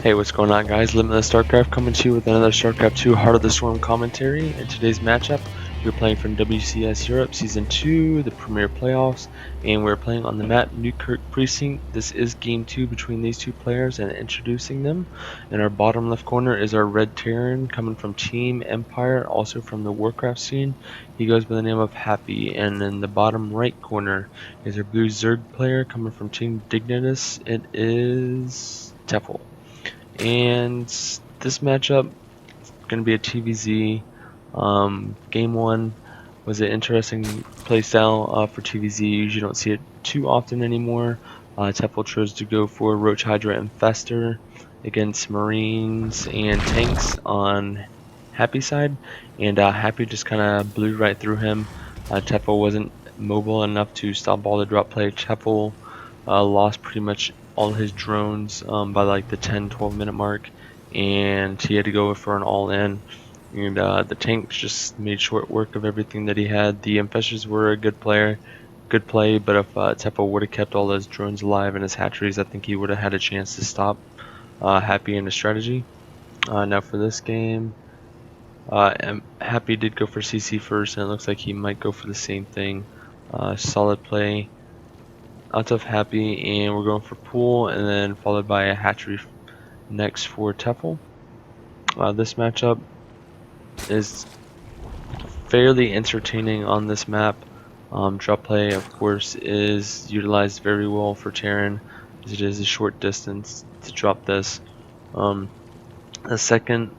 Hey, what's going on, guys? Limitless Starcraft coming to you with another Starcraft 2 Heart of the Storm commentary. In today's matchup, we're playing from WCS Europe Season 2, the Premier Playoffs, and we're playing on the map Newkirk Precinct. This is Game 2 between these two players and introducing them. In our bottom left corner is our Red Terran coming from Team Empire, also from the Warcraft scene. He goes by the name of Happy. And in the bottom right corner is our Blue Zerg player coming from Team Dignitas. It is Tefel. And this matchup is going to be a TVZ. Game 1 was an interesting playstyle for TVZ. You usually don't see it too often anymore. Tefel chose to go for Roach Hydra Infester against Marines and tanks on Happy side, and Happy just kind of blew right through him. Tefel wasn't mobile enough to stop all the drop play. Tefel lost pretty much all his drones by like the 10-12 minute mark, and he had to go for an all-in, and the tanks just made short work of everything that he had. The infestors were a good play, but if Tefel would have kept all his drones alive and his hatcheries, I think he would have had a chance to stop Happy in his strategy. Now for this game, Happy did go for CC first, and it looks like he might go for the same thing. Solid play out of Happy, and we're going for pool, and then followed by a hatchery next for Tefel. This matchup is fairly entertaining on this map. Drop play, of course, is utilized very well for Terran, as it is a short distance to drop this. The second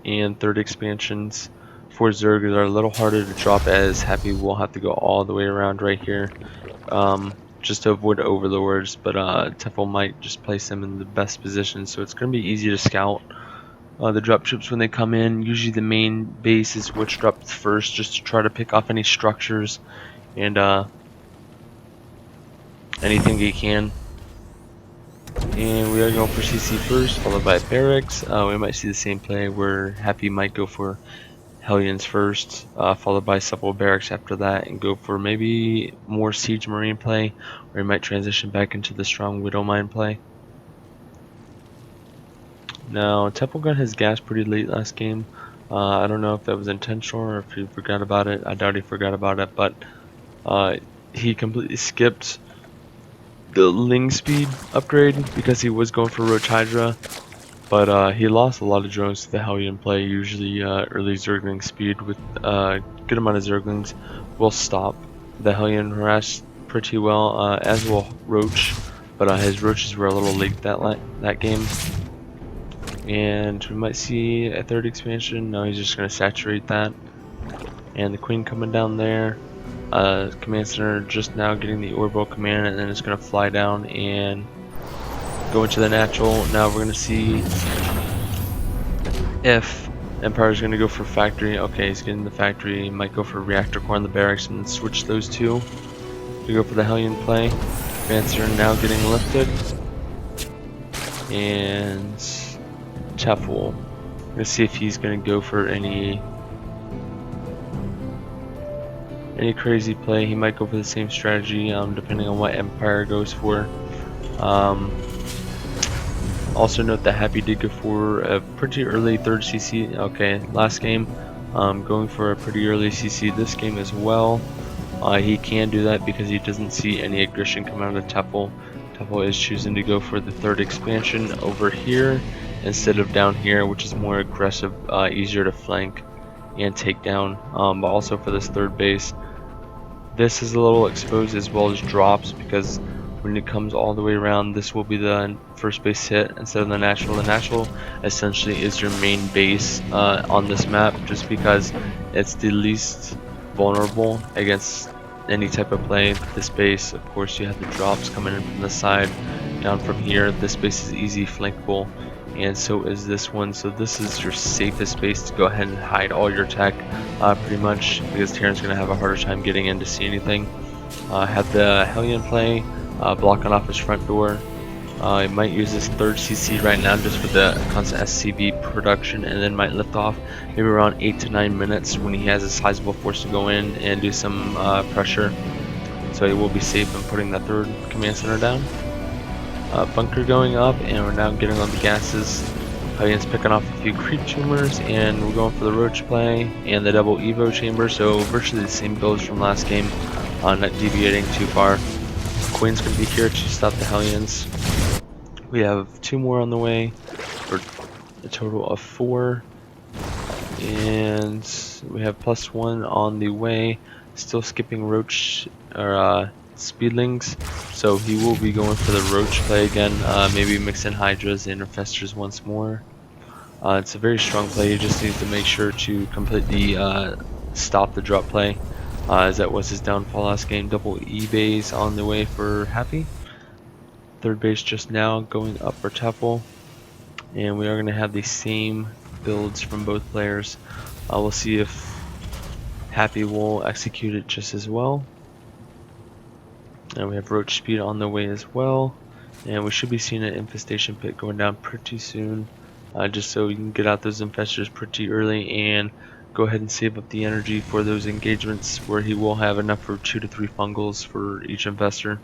and third expansions for Zerg are a little harder to drop, as Happy will have to go all the way around right here. Just to avoid overlords, but Tefel might just place them in the best position, so it's going to be easy to scout the dropships when they come in. Usually the main base is which drops first, just to try to pick off any structures and anything you can. And we are going for CC first, followed by barracks. We might see the same play where Happy might go for Hellions first, followed by several barracks after that, and go for maybe more Siege Marine play, or he might transition back into the strong Widow Mine play. Now, Tefel got his gas pretty late last game. I don't know if that was intentional or if he forgot about it. I doubt he forgot about it, but he completely skipped the Ling speed upgrade because he was going for Roach Hydra. But he lost a lot of drones to the Hellion play. Usually early Zergling speed with a good amount of Zerglings will stop the Hellion harass pretty well, as will Roach. But his Roaches were a little late that game. And we might see a third expansion. No, he's just going to saturate that. And the Queen coming down there. Command Center just now getting the orbital command, and then it's going to fly down and go into the natural. Now we're going to see if Empire is going to go for factory. Okay, he's getting the factory. He might go for reactor core in the barracks and switch those two to go for the Hellion play. Advancer now getting lifted. And Tefel. Let's see if he's going to go for any crazy play. He might go for the same strategy, depending on what Empire goes for. Also note that Happy did go for a pretty early third CC. Okay, last game, going for a pretty early CC this game as well. He can do that because he doesn't see any aggression coming out of Tefel. Tefel is choosing to go for the third expansion over here instead of down here, which is more aggressive, easier to flank and take down. But also for this third base, this is a little exposed as well as drops, because when it comes all the way around, this will be the first base hit instead of the natural. The natural essentially is your main base on this map, just because it's the least vulnerable against any type of play. This base, of course, you have the drops coming in from the side down from here. This base is easy flankable, and so is this one. So this is your safest base to go ahead and hide all your tech, pretty much, because Terran's going to have a harder time getting in to see anything. Have the Hellion play, blocking off his front door. He might use this third CC right now just for the constant SCV production, and then might lift off maybe around 8 to 9 minutes when he has a sizable force to go in and do some pressure. So he will be safe in putting that third command center down. bunker going up, and we're now getting on the gases. Hellions picking off a few creep tumors, and we're going for the roach play and the double evo chamber, so virtually the same builds from last game, not deviating too far. Queen's going to be here to stop the Hellions. We have 2 more on the way for a total of 4, and we have +1 on the way. Still skipping roach or speedlings, so he will be going for the roach play again, maybe mix in hydras and infestors once more. It's a very strong play. He just needs to make sure to completely stop the drop play, as that was his downfall last game. Double E-base on the way for Happy. Third base just now going up for Tefel, and we are going to have the same builds from both players. We'll see if Happy will execute it just as well. And we have roach speed on the way as well, and we should be seeing an infestation pit going down pretty soon, just so we can get out those infestors pretty early and go ahead and save up the energy for those engagements where he will have enough for 2 to 3 fungals for each infestor,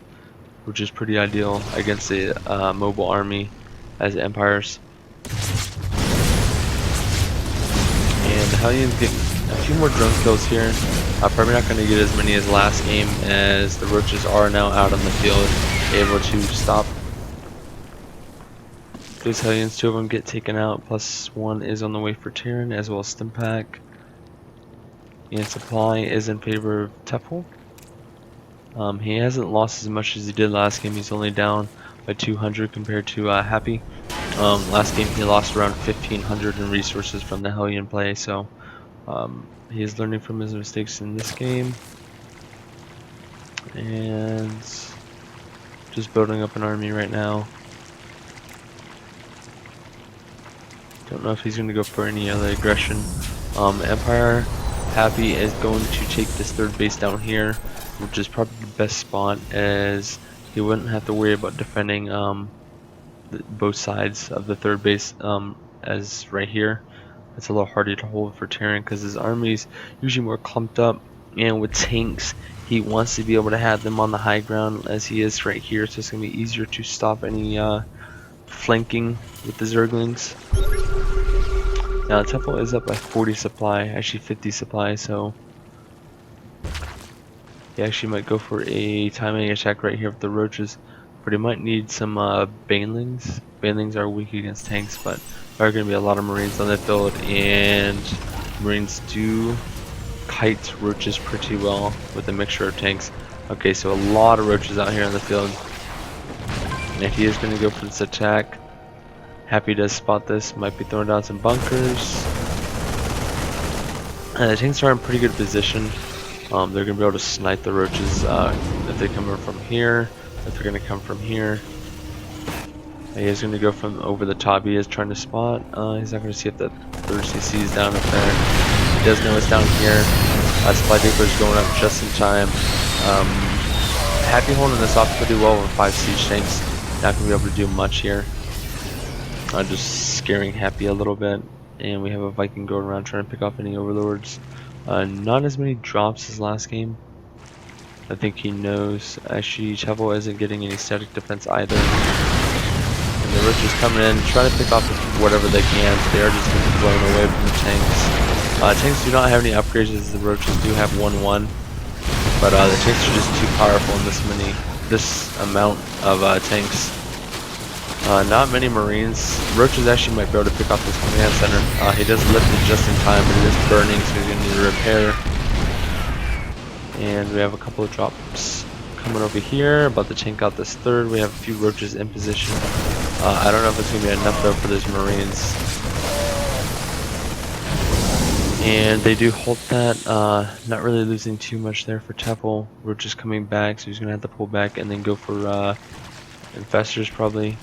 which is pretty ideal against a mobile army as empires. And the Hellions get a few more drone kills here. Probably not going to get as many as last game, as the roaches are now out on the field, able to stop those Hellions. 2 of them get taken out, +1 is on the way for Terran, as well as Stimpack. And supply is in favor of Tefel. He hasn't lost as much as he did last game. He's only down by 200 compared to Happy. Last game he lost around 1500 in resources from the Hellion play, so he is learning from his mistakes in this game, and just building up an army right now. Don't know if he's going to go for any other aggression. Empire Happy is going to take this third base down here, which is probably the best spot, as he wouldn't have to worry about defending both sides of the third base, as right here. It's a little harder to hold for Terran because his army's usually more clumped up, and with tanks he wants to be able to have them on the high ground as he is right here, so it's going to be easier to stop any flanking with the Zerglings. Now Tefel is up by 40 supply, actually 50 supply, so he actually might go for a timing attack right here with the roaches, but he might need some banelings. Banelings are weak against tanks, but there are going to be a lot of Marines on the field, and Marines do kite roaches pretty well with a mixture of tanks. Okay, so a lot of roaches out here on the field, and he is going to go for this attack. Happy does spot this, might be throwing down some bunkers. And the tanks are in pretty good position. They're going to be able to snipe the roaches if they come from here, if they're going to come from here. He is going to go from over the top. He is trying to spot. He's not going to see if that third CC is down up there. He does know it's down here. Supply depot is going up just in time. Happy holding this off pretty well with 5 siege tanks. Not going to be able to do much here. Just scaring Happy a little bit. And we have a Viking going around trying to pick off any overlords. Not as many drops as last game. I think he knows. Actually, Tefel isn't getting any static defense either. And the roaches coming in, trying to pick off whatever they can. They are just getting blown away from the tanks. Tanks do not have any upgrades, as the roaches do have 1-1. But the tanks are just too powerful in this amount of tanks. Not many Marines. Roaches actually might be able to pick off this command center. He does lift it just in time, but it is burning, so he's going to need to repair. And we have a couple of drops coming over here, about to tank out this third. We have a few roaches in position. I don't know if it's going to be enough though for those Marines. And they do hold that. Not really losing too much there for Tefel. Roaches coming back, so he's going to have to pull back and then go for infestors probably.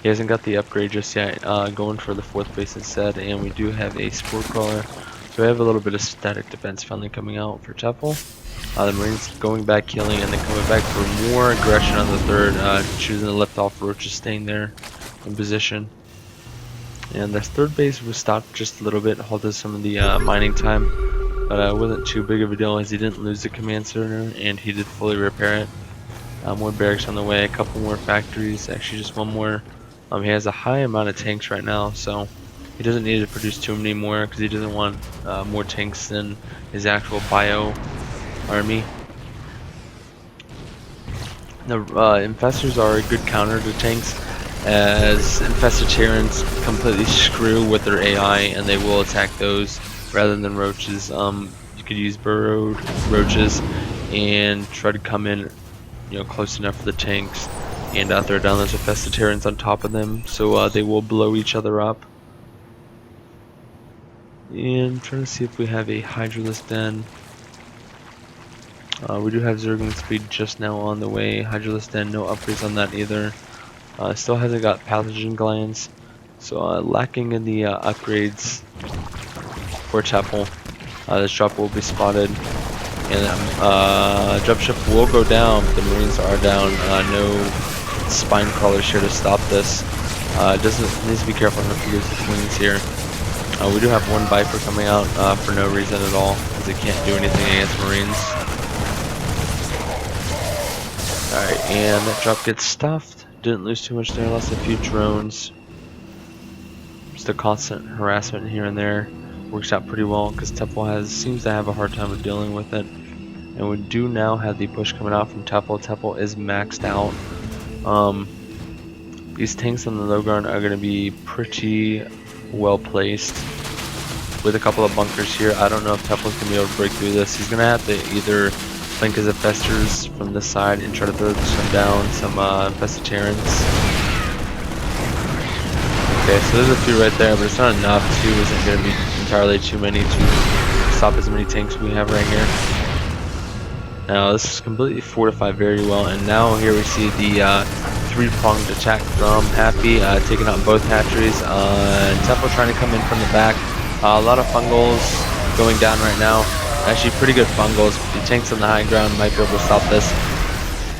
He hasn't got the upgrade just yet, going for the 4th base instead, and we do have a spore crawler. So we have a little bit of static defense finally coming out for Tefel. The Marines going back, killing, and then coming back for more aggression on the 3rd, choosing to lift off roaches, staying there in position. And this 3rd base was stopped just a little bit, halted some of the mining time, but it wasn't too big of a deal as he didn't lose the command center, and he did fully repair it. More barracks on the way, a couple more factories, actually just one more. He has a high amount of tanks right now, so he doesn't need to produce too many more because he doesn't want more tanks than his actual bio army. The infestors are a good counter to tanks, as infested Terrans completely screw with their AI and they will attack those rather than roaches. You could use burrowed roaches and try to come in, close enough for the tanks and throw down those infested Terrans on top of them, so they will blow each other up. And I'm trying to see if we have a Hydralisk Den. We do have Zergling Speed just now on the way. Hydralisk Den, no upgrades on that either. Still hasn't got Pathogen Glands, so lacking in the upgrades for Tefel. This drop will be spotted, and dropship will go down, but the Marines are down. No spine crawlers here to stop this. Needs to be careful not to lose the wings here. We do have one Viper coming out for no reason at all, because it can't do anything against Marines. Alright, and that drop gets stuffed. Didn't lose too much there, lost a few drones. Just a constant harassment here and there. Works out pretty well because Tefel seems to have a hard time of dealing with it. And we do now have the push coming out from Tefel. Tefel is maxed out. These tanks on the low ground are going to be pretty well placed with a couple of bunkers here. I don't know if Tefel's going to be able to break through this. He's going to have to either flank his infestors from this side and try to throw some down, some infested Terrans. Okay, so there's a few right there, but it's not enough. Two isn't going to be entirely too many to stop as many tanks we have right here. Now this is completely fortified very well, and now here we see the three-pronged attack from Happy, taking out both hatcheries. And Tefel trying to come in from the back. A lot of fungals going down right now. Actually pretty good fungals. The tanks on the high ground might be able to stop this.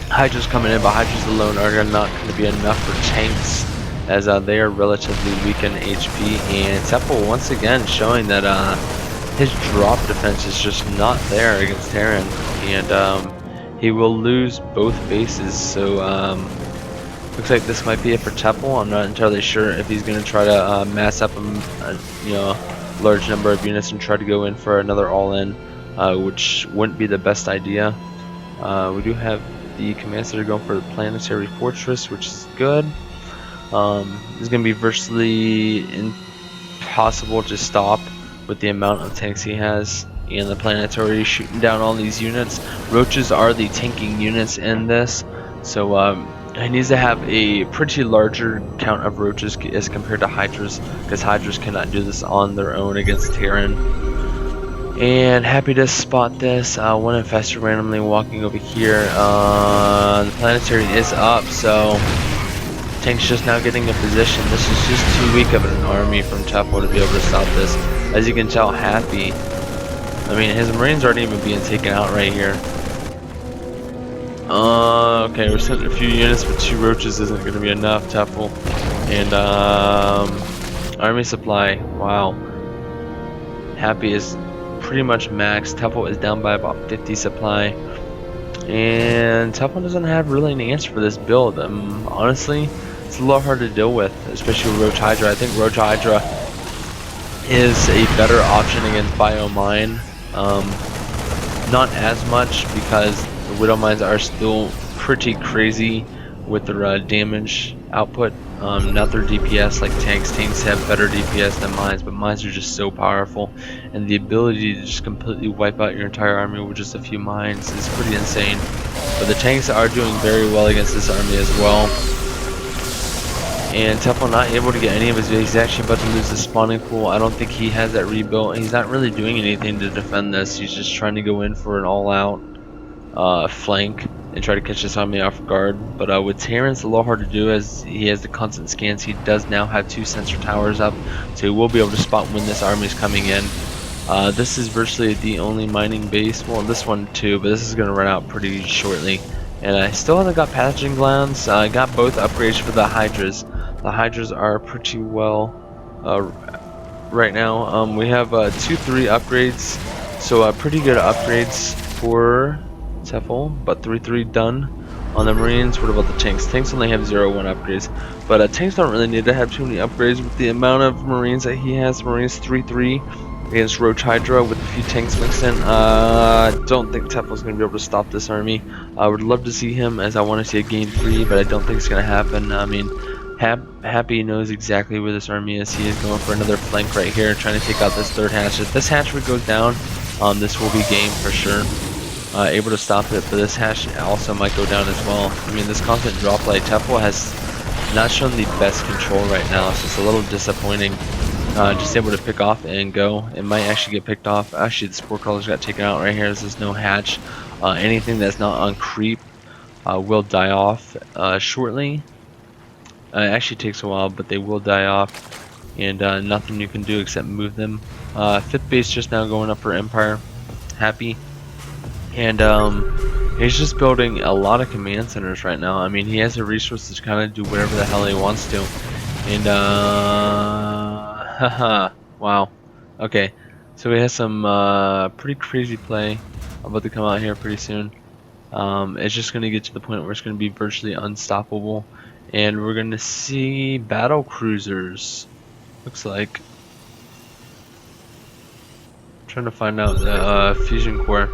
Hydra's coming in, but Hydra's alone are not going to be enough for tanks, as they are relatively weak in HP. And Tefel once again showing that his drop defense is just not there against Terran, and he will lose both bases. So looks like this might be it for Tefel. I'm not entirely sure if he's going to try to mass up a large number of units and try to go in for another all-in, which wouldn't be the best idea. We do have the command center going for the planetary fortress, which is good. It's going to be virtually impossible to stop with the amount of tanks he has, and the planetary shooting down all these units. Roaches are the tanking units in this, so he needs to have a pretty larger count of roaches as compared to Hydras, because Hydras cannot do this on their own against Terran. And happy to spot this. One infestor randomly walking over here. The planetary is up, so tank's just now getting a position. This is just too weak of an army from Tefel to be able to stop this. As you can tell, Happy, I mean, his Marines aren't even being taken out right here. Okay, we're sending a few units, but 2 roaches isn't going to be enough, Tefel. And army supply, wow. Happy is pretty much maxed. Tefel is down by about 50 supply. And Tefel doesn't have really an answer for this build. Honestly, it's a lot hard to deal with, especially with Roach Hydra. I think Roach Hydra is a better option against Biomine. Not as much, because the Widow Mines are still pretty crazy with their damage output. Not their DPS like tanks. Tanks have better DPS than mines, but mines are just so powerful, and the ability to just completely wipe out your entire army with just a few mines is pretty insane. But the tanks are doing very well against this army as well. And Tefel not able to get any of his. He's actually about to lose the spawning pool. I don't think he has that rebuilt. He's not really doing anything to defend this. He's just trying to go in for an all-out flank and try to catch this army off guard. But with Terran, it's a little hard to do, as he has the constant scans. He does now have 2 sensor towers up, so he will be able to spot when this army is coming in. This is virtually the only mining base. Well, this one too, but this is going to run out pretty shortly. And I still haven't got pathogen glands. I got both upgrades for the Hydras. The Hydras are pretty well right now. We have 2-3 upgrades, so pretty good upgrades for Tefel, but 3-3 done. On the Marines, what about the tanks? Tanks only have 0-1 upgrades, but tanks don't really need to have too many upgrades with the amount of Marines that he has. Marines 3-3 against Roach Hydra with a few tanks mixed in. Don't think Tefel's going to be able to stop this army. I would love to see him, as I want to see a game 3, but I don't think it's going to happen. I mean, Happy knows exactly where this army is. He is going for another flank right here, trying to take out this third hatch. If this hatchery goes down, this will be game for sure. Able to stop it, but this hatch also might go down as well. I mean, this constant drop light, Tefel has not shown the best control right now, so it's a little disappointing. Just able to pick off and go. It might actually get picked off. Actually, the sport colors got taken out right here. This is no hatch. Anything that's not on creep will die off shortly. It actually takes a while, but they will die off, and nothing you can do except move them. 5th base just now going up for Empire. Happy. And he's just building a lot of command centers right now. I mean, he has the resources to kind of do whatever the hell he wants to. And haha, wow. Okay, so we have some pretty crazy play about to come out here pretty soon. It's just going to get to the point where it's going to be virtually unstoppable, and we're going to see battle cruisers. Looks like. I'm trying to find out the fusion core.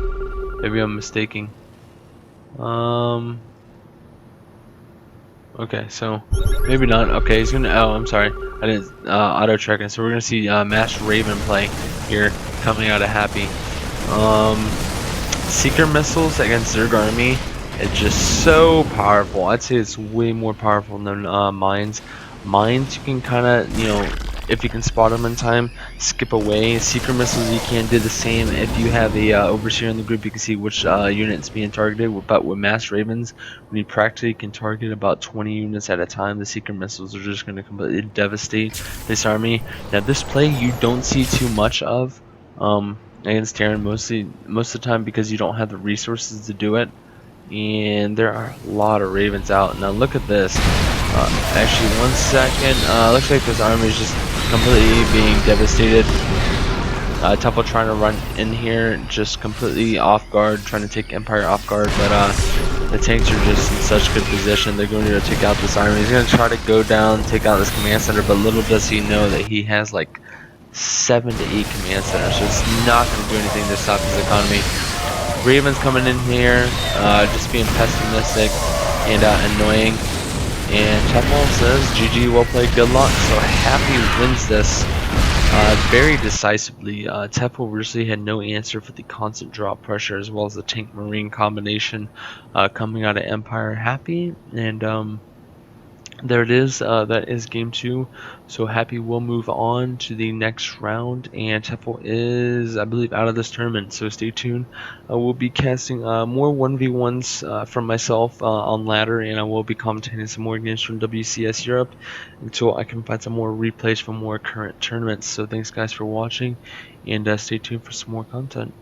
Maybe I'm mistaking. Okay, so maybe not. Okay, he's gonna. Oh, I'm sorry. I didn't auto check it. So we're gonna see Mass Raven play here coming out of Happy. Seeker missiles against Zerg army. It's just so powerful. I'd say it's way more powerful than mines. Mines you can kind of, you know, if you can spot them in time, skip away. Seeker missiles you can do the same. If you have a overseer in the group, you can see which unit's being targeted. But with Mass Ravens, when you practically can target about 20 units at a time, the Seeker missiles are just going to completely devastate this army. Now this play you don't see too much of against Terran most of the time because you don't have the resources to do it. And there are a lot of Ravens out. Now look at this. Actually, 1 second. Looks like this army is just completely being devastated. Tefel trying to run in here, just completely off guard, trying to take Empire off guard. But the tanks are just in such good position. They're going to take out this army. He's going to try to go down, take out this command center. But little does he know that he has like 7 to 8 command centers. So it's not going to do anything to stop his economy. Ravens coming in here, just being pessimistic and annoying. And Tefel says, GG, well played, good luck. So Happy wins this very decisively. Tefel really had no answer for the constant drop pressure as well as the tank marine combination coming out of Empire. Happy, and there it is. That is game 2. So Happy will move on to the next round, and Tefel is, I believe, out of this tournament. So stay tuned. We'll be casting more 1v1s from myself on ladder, and I will be commentating some more games from WCS Europe until I can find some more replays from more current tournaments. So thanks guys for watching, and stay tuned for some more content.